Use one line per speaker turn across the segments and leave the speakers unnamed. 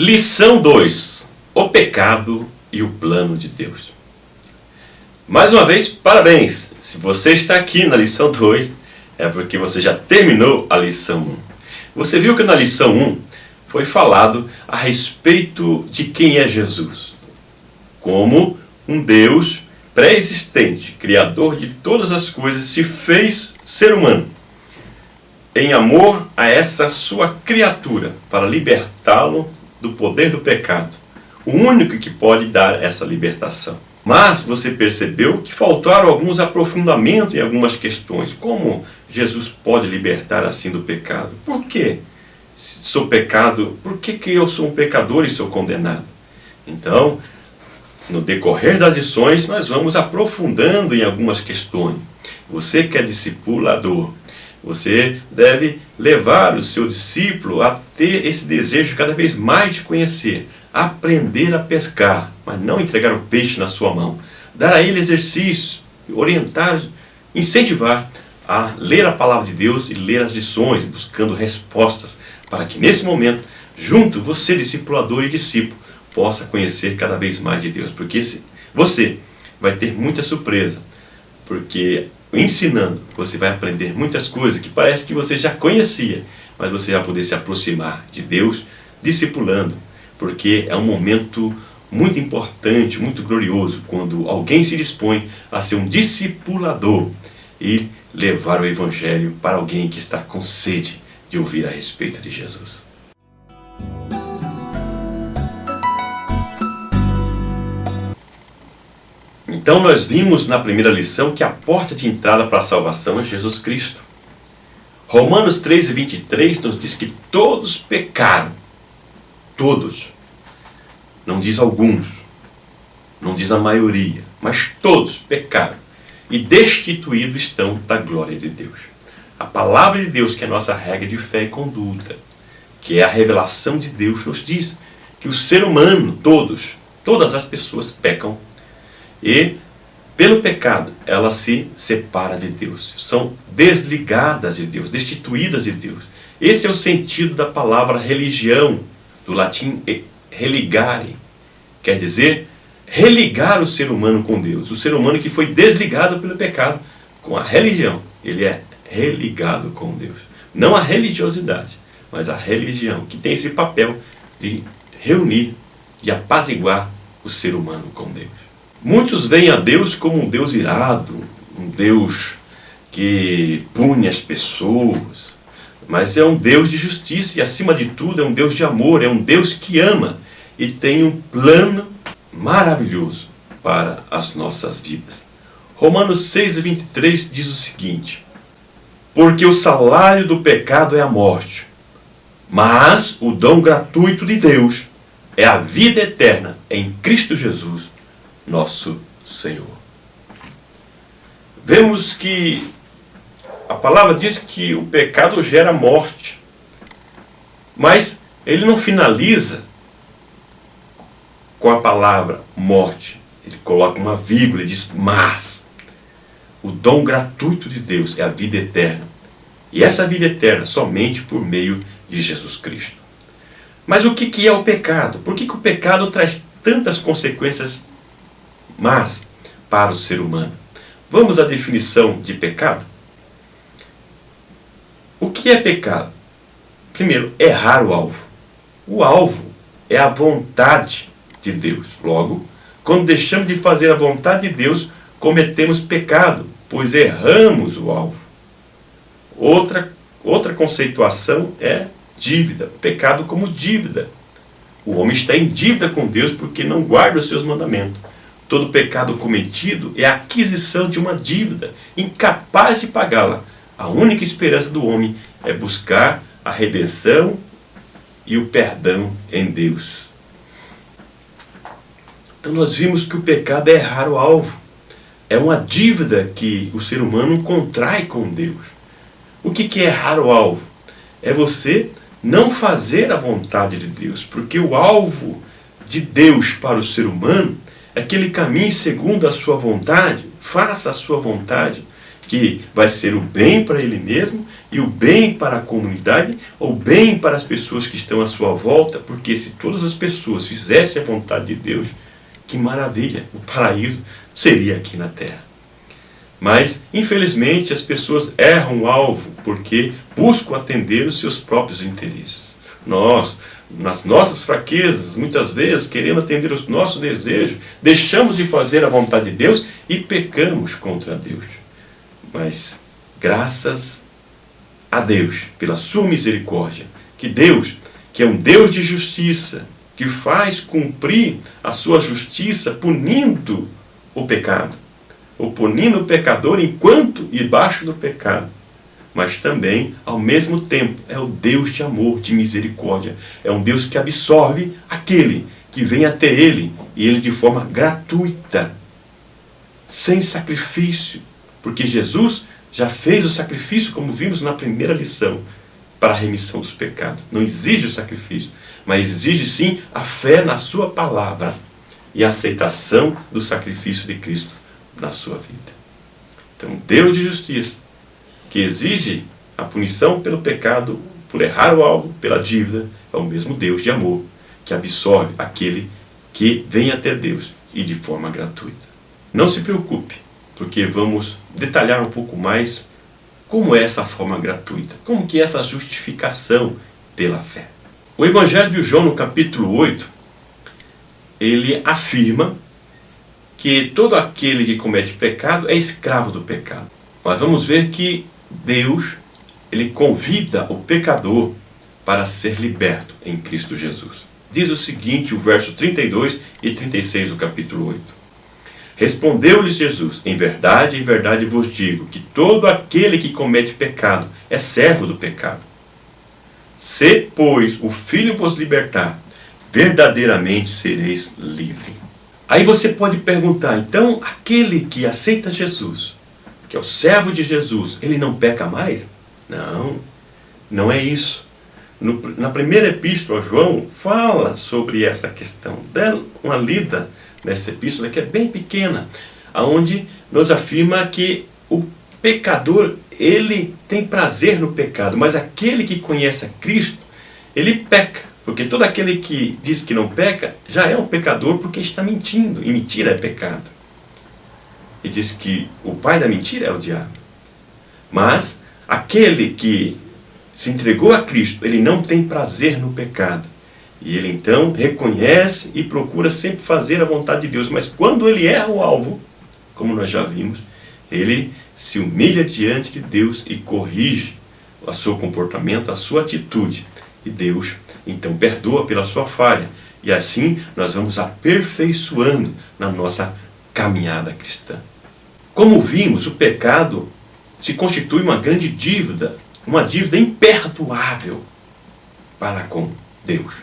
Lição 2: o pecado e o plano de Deus. Mais uma vez, parabéns! Se você está aqui na lição 2, é porque você já terminou a lição 1. Você viu que na lição 1 foi falado a respeito de quem é Jesus. Como um Deus pré-existente, criador de todas as coisas, se fez ser humano, em amor a essa sua criatura, para libertá-lo do poder do pecado. O único que pode dar essa libertação. Mas você percebeu que faltaram alguns aprofundamentos em algumas questões. Como Jesus pode libertar assim do pecado? Por quê? Se sou pecado, por que eu sou um pecador e sou condenado? Então, no decorrer das lições, nós vamos aprofundando em algumas questões. Você que é discipulador, você deve levar o seu discípulo a ter esse desejo cada vez mais de conhecer, aprender a pescar, mas não entregar o peixe na sua mão. Dar a ele exercícios, orientar, incentivar a ler a palavra de Deus e ler as lições, buscando respostas, para que nesse momento, junto, você, discipulador e discípulo, possa conhecer cada vez mais de Deus. Porque você vai ter muita surpresa, porque ensinando, você vai aprender muitas coisas que parece que você já conhecia, mas você vai poder se aproximar de Deus discipulando, porque é um momento muito importante, muito glorioso, quando alguém se dispõe a ser um discipulador e levar o Evangelho para alguém que está com sede de ouvir a respeito de Jesus. Então nós vimos na primeira lição que a porta de entrada para a salvação é Jesus Cristo. Romanos 3:23 nos diz que todos pecaram. Todos. Não diz alguns. Não diz a maioria. Mas todos pecaram. E destituídos estão da glória de Deus. A palavra de Deus, que é a nossa regra de fé e conduta, que é a revelação de Deus, nos diz que o ser humano, todas as pessoas pecam. E, pelo pecado, ela se separa de Deus. São desligadas de Deus, destituídas de Deus. Esse é o sentido da palavra religião, do latim religare. Quer dizer, religar o ser humano com Deus. O ser humano que foi desligado pelo pecado, com a religião, ele é religado com Deus. Não a religiosidade, mas a religião, que tem esse papel de reunir, de apaziguar o ser humano com Deus. Muitos veem a Deus como um Deus irado, um Deus que pune as pessoas, mas é um Deus de justiça e, acima de tudo, é um Deus de amor, é um Deus que ama e tem um plano maravilhoso para as nossas vidas. Romanos 6:23 diz o seguinte: porque o salário do pecado é a morte, mas o dom gratuito de Deus é a vida eterna em Cristo Jesus, nosso Senhor. Vemos que a palavra diz que o pecado gera morte, mas ele não finaliza com a palavra morte. Ele coloca uma vírgula e diz mas. O dom gratuito de Deus é a vida eterna. E essa vida eterna somente por meio de Jesus Cristo. Mas o que é o pecado? Por que o pecado traz tantas consequências mas para o ser humano? Vamos à definição de pecado? O que é pecado? Primeiro, errar o alvo. O alvo é a vontade de Deus. Logo, quando deixamos de fazer a vontade de Deus, cometemos pecado, pois erramos o alvo. Outra conceituação é dívida. Pecado como dívida. O homem está em dívida com Deus porque não guarda os seus mandamentos. Todo pecado cometido é a aquisição de uma dívida, incapaz de pagá-la. A única esperança do homem é buscar a redenção e o perdão em Deus. Então nós vimos que o pecado é errar o alvo. É uma dívida que o ser humano contrai com Deus. O que é errar o alvo? É você não fazer a vontade de Deus, porque o alvo de Deus para o ser humano é que ele caminhe segundo a sua vontade, faça a sua vontade, que vai ser o bem para ele mesmo e o bem para a comunidade, o bem para as pessoas que estão à sua volta, porque se todas as pessoas fizessem a vontade de Deus, que maravilha, o paraíso seria aqui na terra. Mas, infelizmente, as pessoas erram o alvo porque buscam atender os seus próprios interesses. Nós, nas nossas fraquezas, muitas vezes, querendo atender os nossos desejos, deixamos de fazer a vontade de Deus e pecamos contra Deus. Mas, graças a Deus, pela sua misericórdia, que Deus, que é um Deus de justiça, que faz cumprir a sua justiça punindo o pecado, ou punindo o pecador enquanto debaixo do pecado, mas também, ao mesmo tempo, é o Deus de amor, de misericórdia. É um Deus que absorve aquele que vem até Ele, e Ele de forma gratuita, sem sacrifício, porque Jesus já fez o sacrifício, como vimos na primeira lição, para a remissão dos pecados. Não exige o sacrifício, mas exige sim a fé na sua palavra e a aceitação do sacrifício de Cristo na sua vida. Então, Deus de justiça, que exige a punição pelo pecado, por errar o alvo, pela dívida, é o mesmo Deus de amor, que absorve aquele que vem até Deus e de forma gratuita. Não se preocupe, porque vamos detalhar um pouco mais como é essa forma gratuita, como que é essa justificação pela fé. O Evangelho de João, no capítulo 8, ele afirma que todo aquele que comete pecado é escravo do pecado. Nós vamos ver que Deus, ele convida o pecador para ser liberto em Cristo Jesus. Diz o seguinte, o verso 32 e 36 do capítulo 8. Respondeu-lhes Jesus, em verdade vos digo, que todo aquele que comete pecado é servo do pecado. Se, pois, o Filho vos libertar, verdadeiramente sereis livres. Aí você pode perguntar, então, aquele que aceita Jesus, que é o servo de Jesus, ele não peca mais? Não, não é isso. Na primeira epístola, João fala sobre essa questão. Dá uma lida nessa epístola que é bem pequena, onde nos afirma que o pecador, ele tem prazer no pecado, mas aquele que conhece a Cristo, ele peca. Porque todo aquele que diz que não peca, já é um pecador porque está mentindo, e mentira é pecado. E diz que o pai da mentira é o diabo. Mas aquele que se entregou a Cristo, ele não tem prazer no pecado. E ele então reconhece e procura sempre fazer a vontade de Deus. Mas quando ele erra o alvo, como nós já vimos, ele se humilha diante de Deus e corrige o seu comportamento, a sua atitude. E Deus então perdoa pela sua falha. E assim nós vamos aperfeiçoando na nossa caminhada cristã. Como vimos, o pecado se constitui uma grande dívida, uma dívida imperdoável para com Deus.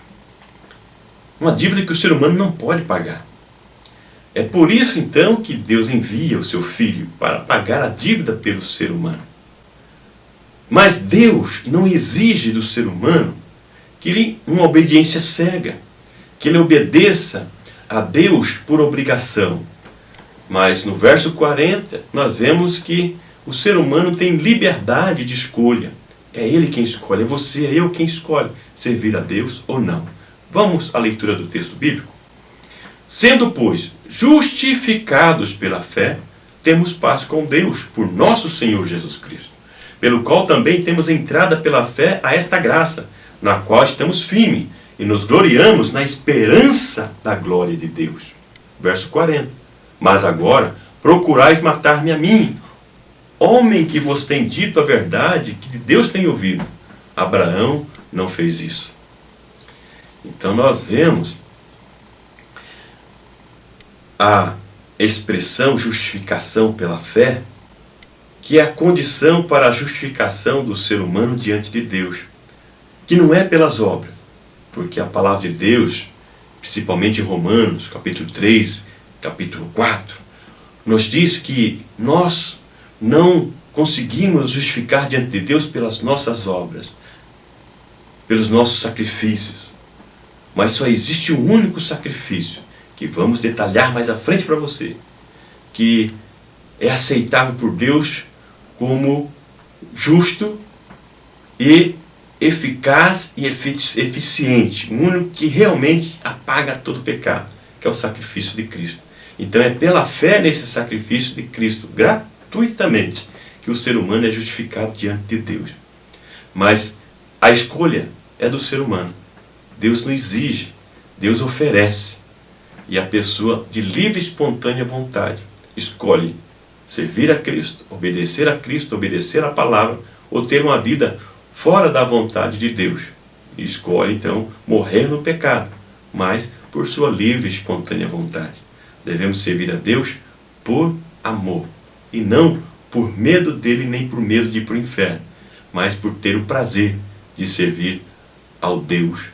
Uma dívida que o ser humano não pode pagar. É por isso então que Deus envia o seu Filho para pagar a dívida pelo ser humano. Mas Deus não exige do ser humano que ele, uma obediência cega, que ele obedeça a Deus por obrigação. Mas no verso 40 nós vemos que o ser humano tem liberdade de escolha. É ele quem escolhe, é você, é eu quem escolhe servir a Deus ou não. Vamos à leitura do texto bíblico? Sendo, pois, justificados pela fé, temos paz com Deus, por nosso Senhor Jesus Cristo, pelo qual também temos entrada pela fé a esta graça, na qual estamos firmes e nos gloriamos na esperança da glória de Deus. Verso 40. Mas agora procurais matar-me a mim, homem que vos tem dito a verdade, que de Deus tem ouvido. Abraão não fez isso. Então nós vemos a expressão justificação pela fé, que é a condição para a justificação do ser humano diante de Deus, que não é pelas obras, porque a palavra de Deus, principalmente em Romanos, capítulo 3, capítulo 4, nos diz que nós não conseguimos justificar diante de Deus pelas nossas obras, pelos nossos sacrifícios, mas só existe um único sacrifício, que vamos detalhar mais à frente para você, que é aceitável por Deus como justo e eficaz e eficiente, o único que realmente apaga todo pecado, que é o sacrifício de Cristo. Então é pela fé nesse sacrifício de Cristo, gratuitamente, que o ser humano é justificado diante de Deus. Mas a escolha é do ser humano. Deus não exige, Deus oferece. E a pessoa, de livre e espontânea vontade, escolhe servir a Cristo, obedecer à palavra, ou ter uma vida fora da vontade de Deus. E escolhe, então, morrer no pecado, mas por sua livre e espontânea vontade. Devemos servir a Deus por amor, e não por medo dele, nem por medo de ir para o inferno, mas por ter o prazer de servir ao Deus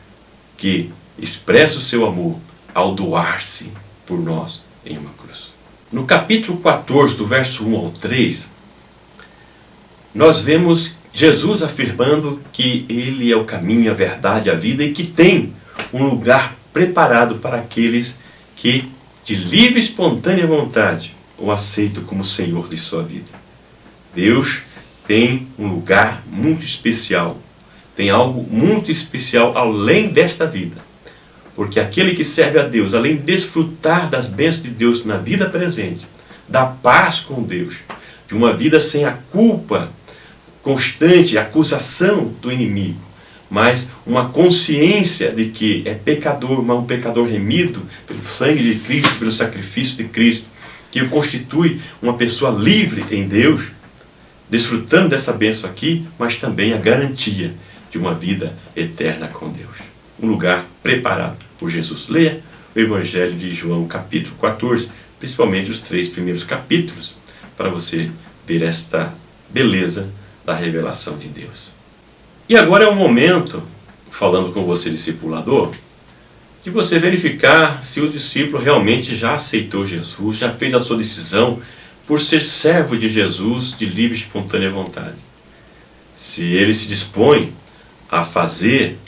que expressa o seu amor ao doar-se por nós em uma cruz. No capítulo 14, do verso 1 ao 3, nós vemos Jesus afirmando que Ele é o caminho, a verdade, a vida e que tem um lugar preparado para aqueles que, de livre e espontânea vontade, o aceitam como Senhor de sua vida. Deus tem um lugar muito especial, tem algo muito especial além desta vida. Porque aquele que serve a Deus, além de desfrutar das bênçãos de Deus na vida presente, da paz com Deus, de uma vida sem a culpa constante, a acusação do inimigo, mas uma consciência de que é pecador, mas um pecador remido pelo sangue de Cristo, pelo sacrifício de Cristo, que o constitui uma pessoa livre em Deus, desfrutando dessa bênção aqui, mas também a garantia de uma vida eterna com Deus. Um lugar preparado por Jesus. Leia o Evangelho de João, capítulo 14, principalmente os 3 primeiros capítulos, para você ver esta beleza da revelação de Deus. E agora é o momento, falando com você, discipulador, de você verificar se o discípulo realmente já aceitou Jesus, já fez a sua decisão por ser servo de Jesus de livre e espontânea vontade. Se ele se dispõe a fazer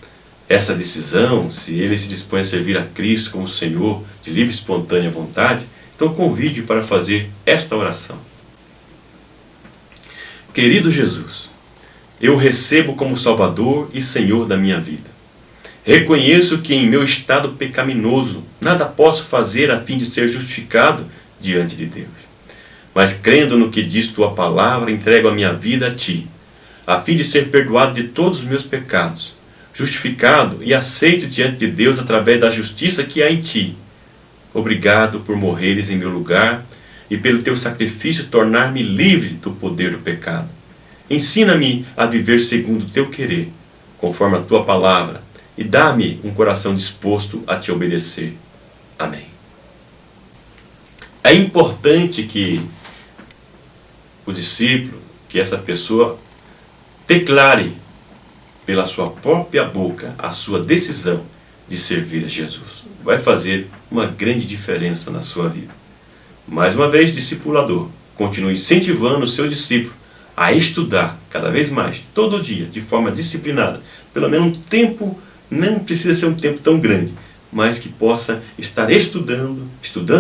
essa decisão, se ele se dispõe a servir a Cristo como Senhor de livre e espontânea vontade, então convide para fazer esta oração. Querido Jesus, eu o recebo como Salvador e Senhor da minha vida. Reconheço que em meu estado pecaminoso nada posso fazer a fim de ser justificado diante de Deus. Mas crendo no que diz tua palavra, entrego a minha vida a ti, a fim de ser perdoado de todos os meus pecados, justificado e aceito diante de Deus através da justiça que há em ti. Obrigado por morreres em meu lugar e pelo teu sacrifício tornar-me livre do poder do pecado. Ensina-me a viver segundo o teu querer, conforme a tua palavra, e dá-me um coração disposto a te obedecer. Amém. É importante que o discípulo, que essa pessoa declare pela sua própria boca a sua decisão de servir a Jesus. Vai fazer uma grande diferença na sua vida. Mais uma vez, discipulador, continue incentivando o seu discípulo a estudar cada vez mais, todo dia, de forma disciplinada. Pelo menos um tempo, não precisa ser um tempo tão grande, mas que possa estar estudando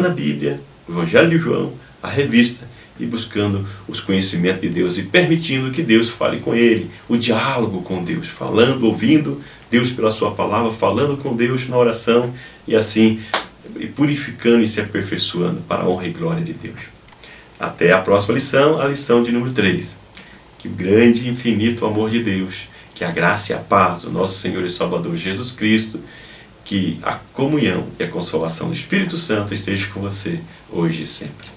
a Bíblia, o Evangelho de João, a revista, e buscando os conhecimentos de Deus e permitindo que Deus fale com ele, o diálogo com Deus, falando, ouvindo Deus pela sua palavra, falando com Deus na oração e assim purificando e se aperfeiçoando para a honra e glória de Deus. Até a próxima lição, a lição de número 3. Que o grande e infinito amor de Deus, que a graça e a paz do nosso Senhor e Salvador Jesus Cristo, que a comunhão e a consolação do Espírito Santo esteja com você hoje e sempre.